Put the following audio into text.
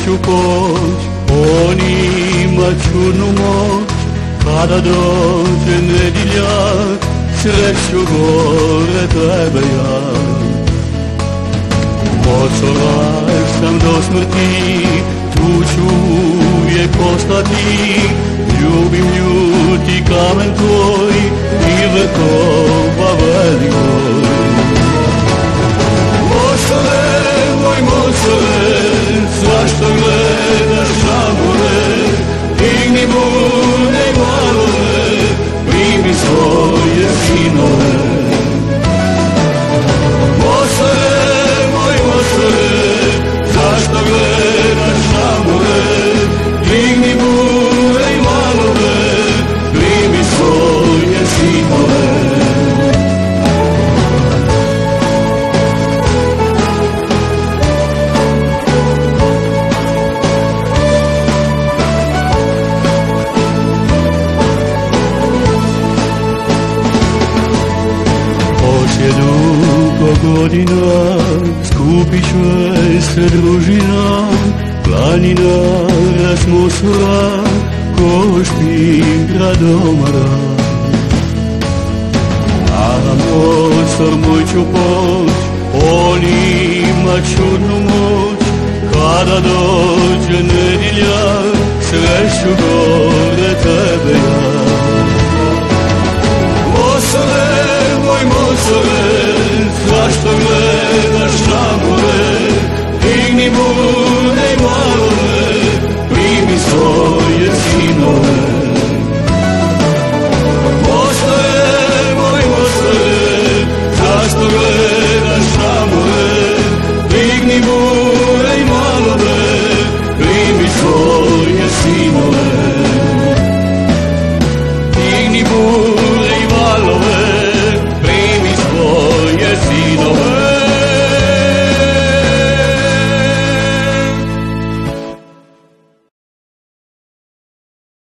ciupoci, onima ciurnumoci, cada doce nediljac, sreću gore tebe ja. Pocovaj sam do smrti, tu ću uvijek ostati, ljubim ljuti kamen tvoj i vekova velikoj. Moćare, moj moćare, zašto gledaš na more, digni bune i glavove, primi svoje sinove. Moćare, moj moćare, zašto gledaš na more, digni bune i glavove, primi svoje sinove. Godina, skupit će se družina, planina razmosura, ko špigra domara. A moćar moj ću poć, on ima čudnu moć, kada dođe nedjelja, sreću gore tebe ja.